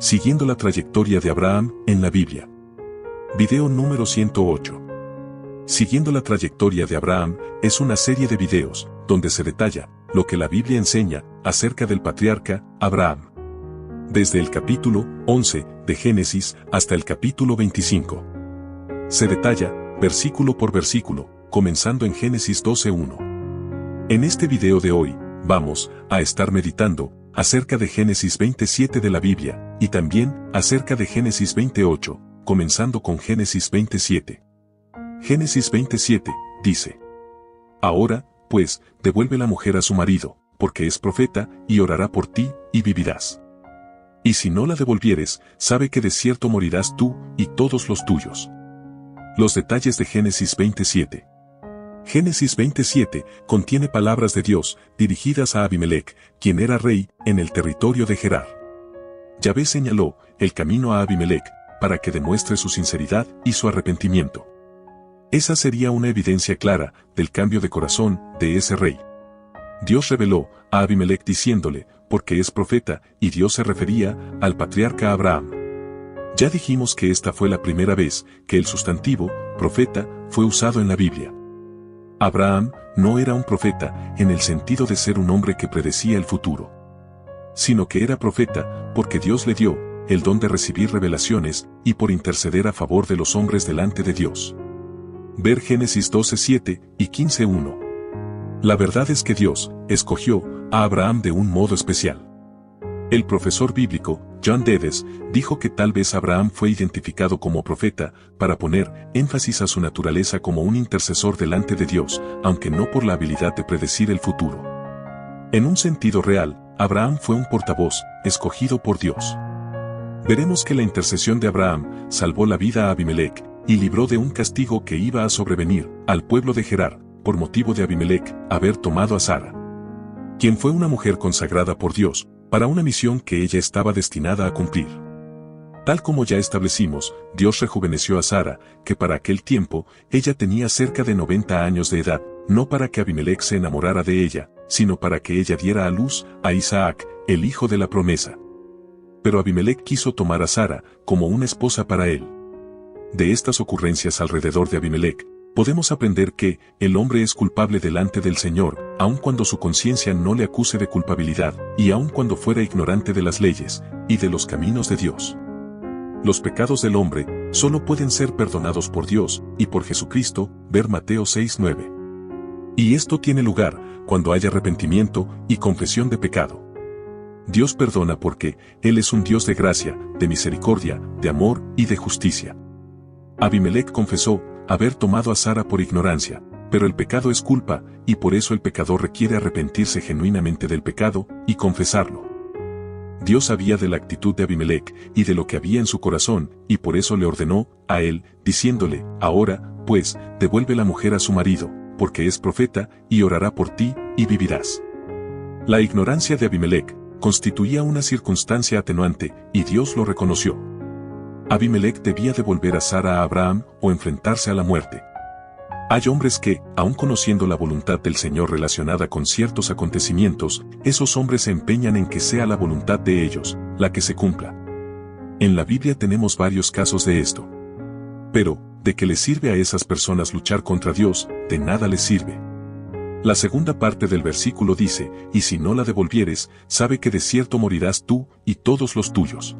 Siguiendo la trayectoria de Abraham en la Biblia. Video número 108. Siguiendo la trayectoria de Abraham es una serie de videos donde se detalla lo que la Biblia enseña acerca del patriarca Abraham. Desde el capítulo 11 de Génesis hasta el capítulo 25. Se detalla, versículo por versículo, comenzando en Génesis 12:1. En este video de hoy, vamos a estar meditando acerca de Génesis 27 de la Biblia, y también acerca de Génesis 28, comenzando con Génesis 27. Génesis 27, dice: Ahora, pues, devuelve la mujer a su marido, porque es profeta, y orará por ti, y vivirás. Y si no la devolvieres, sabe que de cierto morirás tú, y todos los tuyos. Los detalles de Génesis 27. Génesis 27 contiene palabras de Dios dirigidas a Abimelec, quien era rey en el territorio de Gerar. Yahvé señaló el camino a Abimelec para que demuestre su sinceridad y su arrepentimiento. Esa sería una evidencia clara del cambio de corazón de ese rey. Dios reveló a Abimelec diciéndole, porque es profeta, y Dios se refería al patriarca Abraham. Ya dijimos que esta fue la primera vez que el sustantivo profeta fue usado en la Biblia. Abraham no era un profeta en el sentido de ser un hombre que predecía el futuro, sino que era profeta porque Dios le dio el don de recibir revelaciones y por interceder a favor de los hombres delante de Dios. Ver Génesis 12:7 y 15:1. La verdad es que Dios escogió a Abraham de un modo especial. El profesor bíblico, John Dedes, dijo que tal vez Abraham fue identificado como profeta para poner énfasis a su naturaleza como un intercesor delante de Dios, aunque no por la habilidad de predecir el futuro. En un sentido real, Abraham fue un portavoz escogido por Dios. Veremos que la intercesión de Abraham salvó la vida a Abimelec y libró de un castigo que iba a sobrevenir al pueblo de Gerar, por motivo de Abimelec haber tomado a Sara, quien fue una mujer consagrada por Dios, para una misión que ella estaba destinada a cumplir. Tal como ya establecimos, Dios rejuveneció a Sara, que para aquel tiempo, ella tenía cerca de 90 años de edad, no para que Abimelec se enamorara de ella, sino para que ella diera a luz a Isaac, el hijo de la promesa. Pero Abimelec quiso tomar a Sara como una esposa para él. De estas ocurrencias alrededor de Abimelec, podemos aprender que el hombre es culpable delante del Señor, aun cuando su conciencia no le acuse de culpabilidad, y aun cuando fuera ignorante de las leyes y de los caminos de Dios. Los pecados del hombre solo pueden ser perdonados por Dios y por Jesucristo, ver Mateo 6:9. Y esto tiene lugar cuando hay arrepentimiento y confesión de pecado. Dios perdona porque Él es un Dios de gracia, de misericordia, de amor y de justicia. Abimelec confesó haber tomado a Sara por ignorancia, pero el pecado es culpa, y por eso el pecador requiere arrepentirse genuinamente del pecado y confesarlo. Dios sabía de la actitud de Abimelec y de lo que había en su corazón, y por eso le ordenó a él, diciéndole: Ahora, pues, devuelve la mujer a su marido, porque es profeta, y orará por ti, y vivirás. La ignorancia de Abimelec constituía una circunstancia atenuante, y Dios lo reconoció. Abimelec debía devolver a Sara a Abraham o enfrentarse a la muerte. Hay hombres que, aun conociendo la voluntad del Señor relacionada con ciertos acontecimientos, esos hombres se empeñan en que sea la voluntad de ellos la que se cumpla. En la Biblia tenemos varios casos de esto. Pero, ¿de qué les sirve a esas personas luchar contra Dios? De nada les sirve. La segunda parte del versículo dice: Y si no la devolvieres, sabe que de cierto morirás tú y todos los tuyos.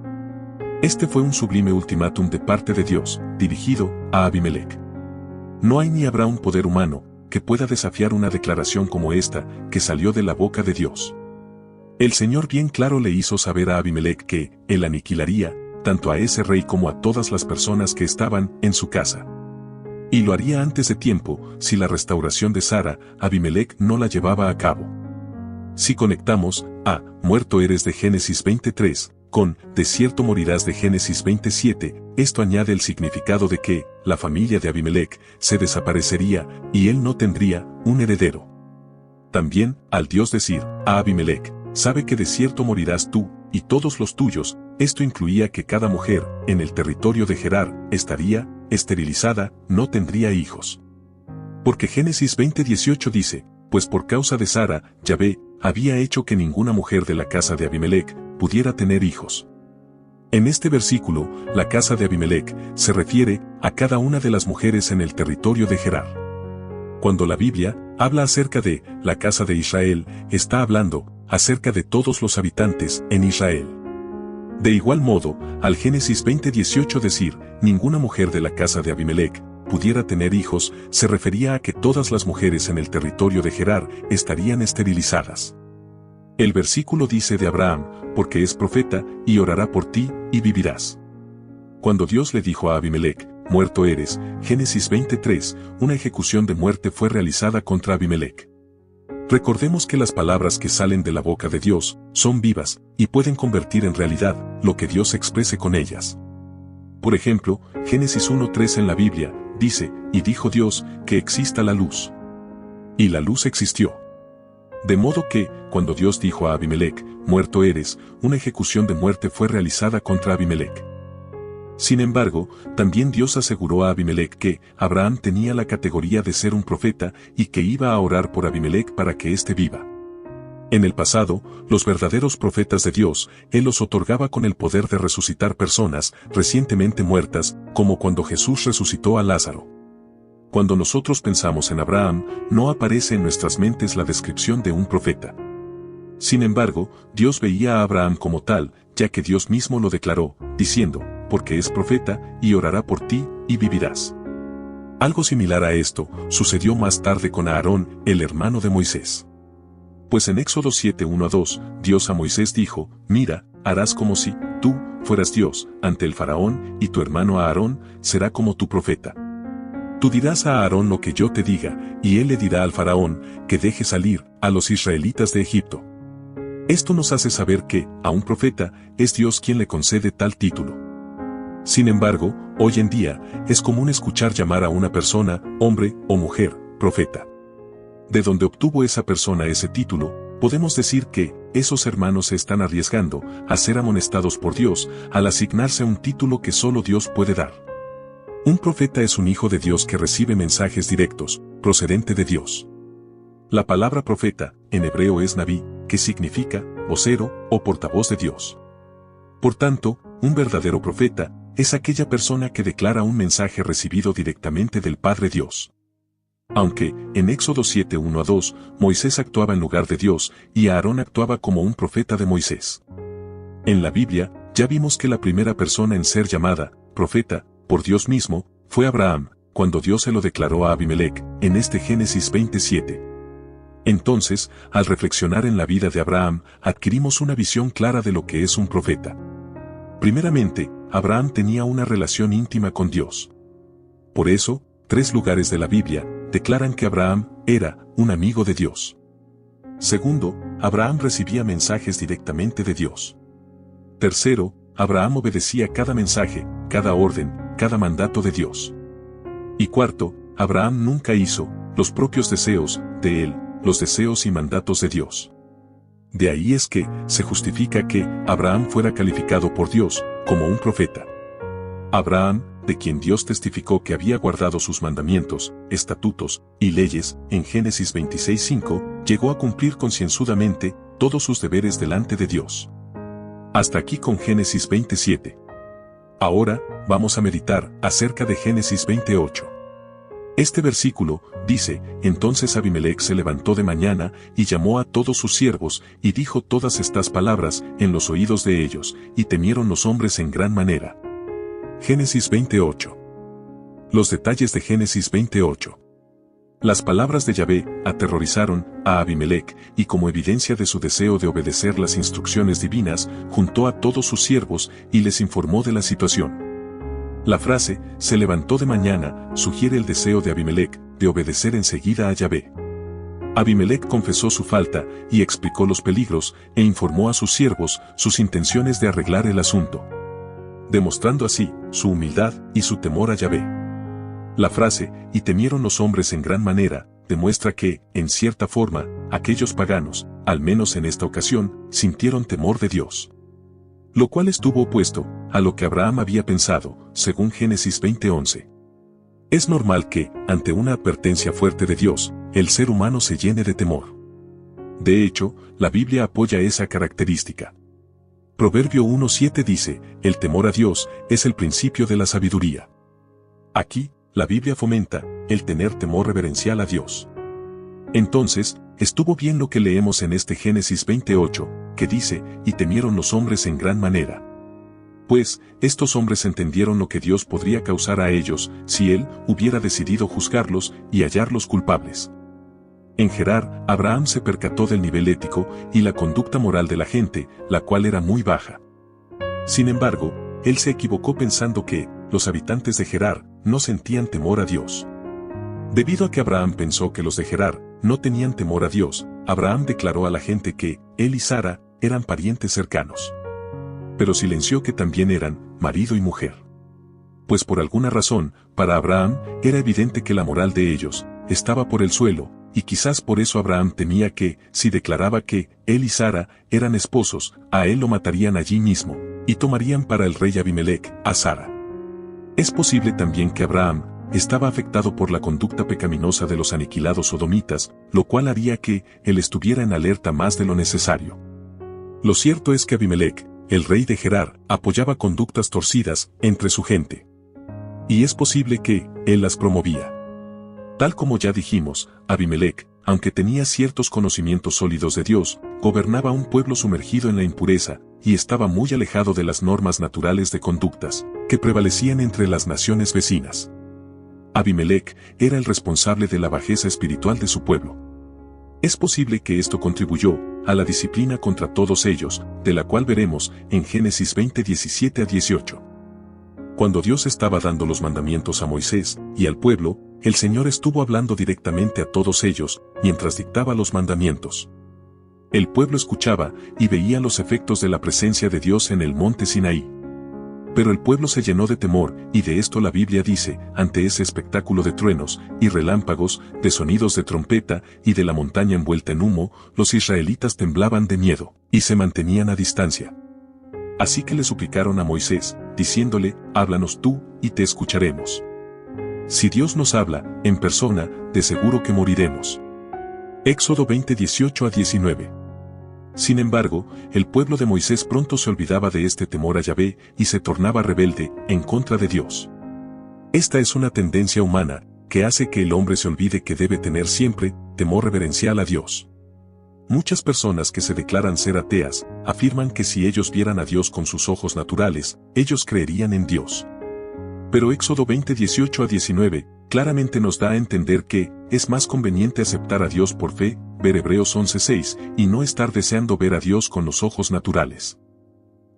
Este fue un sublime ultimátum de parte de Dios, dirigido a Abimelec. No hay ni habrá un poder humano que pueda desafiar una declaración como esta, que salió de la boca de Dios. El Señor bien claro le hizo saber a Abimelec que Él aniquilaría, tanto a ese rey como a todas las personas que estaban en su casa. Y lo haría antes de tiempo, si la restauración de Sara, Abimelec no la llevaba a cabo. Si conectamos a muerto eres de Génesis 23, con de cierto morirás de Génesis 27, esto añade el significado de que la familia de Abimelec se desaparecería y él no tendría un heredero. También, al Dios decir a Abimelec: sabe que de cierto morirás tú y todos los tuyos, esto incluía que cada mujer en el territorio de Gerar estaría esterilizada, no tendría hijos. Porque Génesis 20:18 dice: pues por causa de Sara, Yahvé había hecho que ninguna mujer de la casa de Abimelec pudiera tener hijos. En este versículo, la casa de Abimelec se refiere a cada una de las mujeres en el territorio de Gerar. Cuando la Biblia habla acerca de la casa de Israel, está hablando acerca de todos los habitantes en Israel. De igual modo, al Génesis 20:18 decir, ninguna mujer de la casa de Abimelec pudiera tener hijos, se refería a que todas las mujeres en el territorio de Gerar estarían esterilizadas. El versículo dice de Abraham, porque es profeta, y orará por ti, y vivirás. Cuando Dios le dijo a Abimelec, muerto eres, Génesis 23, una ejecución de muerte fue realizada contra Abimelec. Recordemos que las palabras que salen de la boca de Dios son vivas y pueden convertir en realidad lo que Dios exprese con ellas. Por ejemplo, Génesis 1:3 en la Biblia dice, y dijo Dios, que exista la luz. Y la luz existió. De modo que, cuando Dios dijo a Abimelec, muerto eres, una ejecución de muerte fue realizada contra Abimelec. Sin embargo, también Dios aseguró a Abimelec que Abraham tenía la categoría de ser un profeta y que iba a orar por Abimelec para que éste viva. En el pasado, los verdaderos profetas de Dios, Él los otorgaba con el poder de resucitar personas recientemente muertas, como cuando Jesús resucitó a Lázaro. Cuando nosotros pensamos en Abraham, no aparece en nuestras mentes la descripción de un profeta. Sin embargo, Dios veía a Abraham como tal, ya que Dios mismo lo declaró, diciendo, porque es profeta, y orará por ti, y vivirás. Algo similar a esto, sucedió más tarde con Aarón, el hermano de Moisés. Pues en Éxodo 7:1-2, Dios a Moisés dijo, mira, harás como si tú fueras Dios ante el faraón, y tu hermano Aarón será como tu profeta. Tú dirás a Aarón lo que yo te diga, y él le dirá al faraón que deje salir a los israelitas de Egipto. Esto nos hace saber que, a un profeta, es Dios quien le concede tal título. Sin embargo, hoy en día, es común escuchar llamar a una persona, hombre o mujer, profeta. De donde obtuvo esa persona ese título, podemos decir que esos hermanos se están arriesgando a ser amonestados por Dios al asignarse un título que solo Dios puede dar. Un profeta es un hijo de Dios que recibe mensajes directos, procedente de Dios. La palabra profeta, en hebreo es nabí, que significa vocero o portavoz de Dios. Por tanto, un verdadero profeta es aquella persona que declara un mensaje recibido directamente del Padre Dios. Aunque, en Éxodo 7:1-2, Moisés actuaba en lugar de Dios y Aarón actuaba como un profeta de Moisés. En la Biblia, ya vimos que la primera persona en ser llamada profeta por Dios mismo fue Abraham, cuando Dios se lo declaró a Abimelec, en este Génesis 27. Entonces, al reflexionar en la vida de Abraham, adquirimos una visión clara de lo que es un profeta. Primeramente, Abraham tenía una relación íntima con Dios. Por eso, 3 lugares de la Biblia declaran que Abraham era un amigo de Dios. Segundo, Abraham recibía mensajes directamente de Dios. Tercero, Abraham obedecía cada mensaje, cada orden, cada mandato de Dios. Y cuarto, Abraham nunca hizo los propios deseos de él, los deseos y mandatos de Dios. De ahí es que se justifica que Abraham fuera calificado por Dios como un profeta. Abraham, de quien Dios testificó que había guardado sus mandamientos, estatutos y leyes, en Génesis 26:5, llegó a cumplir concienzudamente todos sus deberes delante de Dios. Hasta aquí con Génesis 27. Ahora, vamos a meditar acerca de Génesis 28. Este versículo dice, entonces Abimelec se levantó de mañana y llamó a todos sus siervos y dijo todas estas palabras en los oídos de ellos, y temieron los hombres en gran manera. Génesis 28. Los detalles de Génesis 28. Las palabras de Yahvé aterrorizaron a Abimelec, y como evidencia de su deseo de obedecer las instrucciones divinas, juntó a todos sus siervos y les informó de la situación. La frase, se levantó de mañana, sugiere el deseo de Abimelec de obedecer enseguida a Yahvé. Abimelec confesó su falta y explicó los peligros e informó a sus siervos sus intenciones de arreglar el asunto, demostrando así su humildad y su temor a Yahvé. La frase, y temieron los hombres en gran manera, demuestra que, en cierta forma, aquellos paganos, al menos en esta ocasión, sintieron temor de Dios. Lo cual estuvo opuesto a lo que Abraham había pensado, según Génesis 20:11. Es normal que, ante una advertencia fuerte de Dios, el ser humano se llene de temor. De hecho, la Biblia apoya esa característica. Proverbio 1:7 dice, el temor a Dios es el principio de la sabiduría. Aquí, la Biblia fomenta el tener temor reverencial a Dios. Entonces, estuvo bien lo que leemos en este Génesis 28, que dice, y temieron los hombres en gran manera. Pues, estos hombres entendieron lo que Dios podría causar a ellos si Él hubiera decidido juzgarlos y hallarlos culpables. En Gerar, Abraham se percató del nivel ético y la conducta moral de la gente, la cual era muy baja. Sin embargo, él se equivocó pensando que los habitantes de Gerar no sentían temor a Dios. Debido a que Abraham pensó que los de Gerar no tenían temor a Dios, Abraham declaró a la gente que él y Sara eran parientes cercanos. Pero silenció que también eran marido y mujer. Pues por alguna razón, para Abraham era evidente que la moral de ellos estaba por el suelo, y quizás por eso Abraham temía que, si declaraba que él y Sara eran esposos, a él lo matarían allí mismo, y tomarían para el rey Abimelec a Sara. Es posible también que Abraham estaba afectado por la conducta pecaminosa de los aniquilados sodomitas, lo cual haría que él estuviera en alerta más de lo necesario. Lo cierto es que Abimelec, el rey de Gerar, apoyaba conductas torcidas entre su gente. Y es posible que él las promovía. Tal como ya dijimos, Abimelec, aunque tenía ciertos conocimientos sólidos de Dios, gobernaba un pueblo sumergido en la impureza, y estaba muy alejado de las normas naturales de conductas que prevalecían entre las naciones vecinas. Abimelec era el responsable de la bajeza espiritual de su pueblo. Es posible que esto contribuyó a la disciplina contra todos ellos, de la cual veremos en Génesis 20:17-18. Cuando Dios estaba dando los mandamientos a Moisés y al pueblo, el Señor estuvo hablando directamente a todos ellos, mientras dictaba los mandamientos. El pueblo escuchaba y veía los efectos de la presencia de Dios en el monte Sinaí. Pero el pueblo se llenó de temor, y de esto la Biblia dice, ante ese espectáculo de truenos y relámpagos, de sonidos de trompeta y de la montaña envuelta en humo, los israelitas temblaban de miedo, y se mantenían a distancia. Así que le suplicaron a Moisés, diciéndole, háblanos tú, y te escucharemos. Si Dios nos habla, en persona, de seguro que moriremos. Éxodo 20:18-19. Sin embargo, el pueblo de Moisés pronto se olvidaba de este temor a Yahvé y se tornaba rebelde en contra de Dios. Esta es una tendencia humana que hace que el hombre se olvide que debe tener siempre temor reverencial a Dios. Muchas personas que se declaran ser ateas afirman que si ellos vieran a Dios con sus ojos naturales, ellos creerían en Dios. Pero Éxodo 20:18-19 claramente nos da a entender que es más conveniente aceptar a Dios por fe, ver Hebreos 11:6, y no estar deseando ver a Dios con los ojos naturales.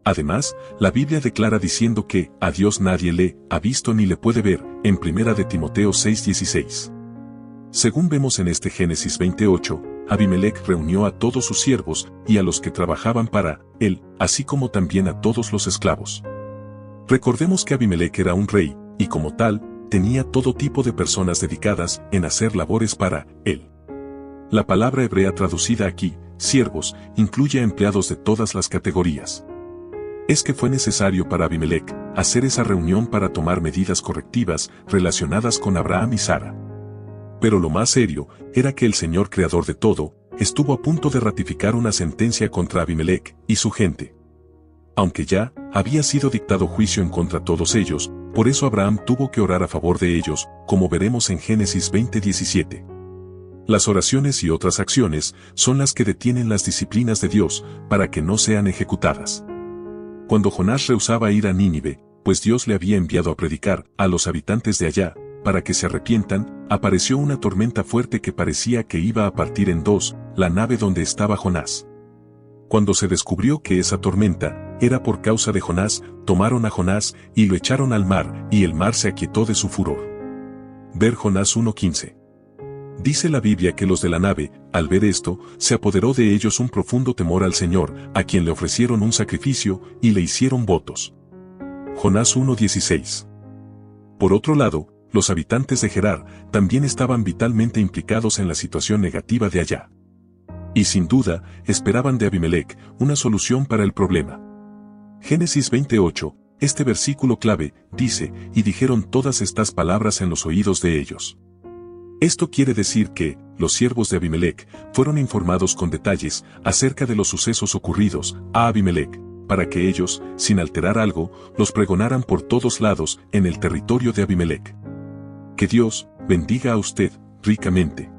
Además, la Biblia declara diciendo que a Dios nadie le ha visto ni le puede ver, en 1 de Timoteo 6:16. Según vemos en este Génesis 28, Abimelec reunió a todos sus siervos y a los que trabajaban para él, así como también a todos los esclavos. Recordemos que Abimelec era un rey, y como tal, tenía todo tipo de personas dedicadas en hacer labores para él. La palabra hebrea traducida aquí, siervos, incluye a empleados de todas las categorías. Es que fue necesario para Abimelec hacer esa reunión para tomar medidas correctivas relacionadas con Abraham y Sara. Pero lo más serio era que el Señor creador de todo estuvo a punto de ratificar una sentencia contra Abimelec y su gente. Aunque ya había sido dictado juicio en contra de todos ellos, por eso Abraham tuvo que orar a favor de ellos, como veremos en Génesis 20:17. Las oraciones y otras acciones son las que detienen las disciplinas de Dios para que no sean ejecutadas. Cuando Jonás rehusaba ir a Nínive, pues Dios le había enviado a predicar a los habitantes de allá, para que se arrepientan, apareció una tormenta fuerte que parecía que iba a partir en dos la nave donde estaba Jonás. Cuando se descubrió que esa tormenta era por causa de Jonás, tomaron a Jonás y lo echaron al mar, y el mar se aquietó de su furor. Ver Jonás 1:15. Dice la Biblia que los de la nave, al ver esto, se apoderó de ellos un profundo temor al Señor, a quien le ofrecieron un sacrificio y le hicieron votos. Jonás 1:16. Por otro lado, los habitantes de Gerar también estaban vitalmente implicados en la situación negativa de allá. Y sin duda, esperaban de Abimelec una solución para el problema. Génesis 28, este versículo clave, dice, y dijeron todas estas palabras en los oídos de ellos. Esto quiere decir que, los siervos de Abimelec fueron informados con detalles acerca de los sucesos ocurridos a Abimelec, para que ellos, sin alterar algo, los pregonaran por todos lados en el territorio de Abimelec. Que Dios bendiga a usted ricamente.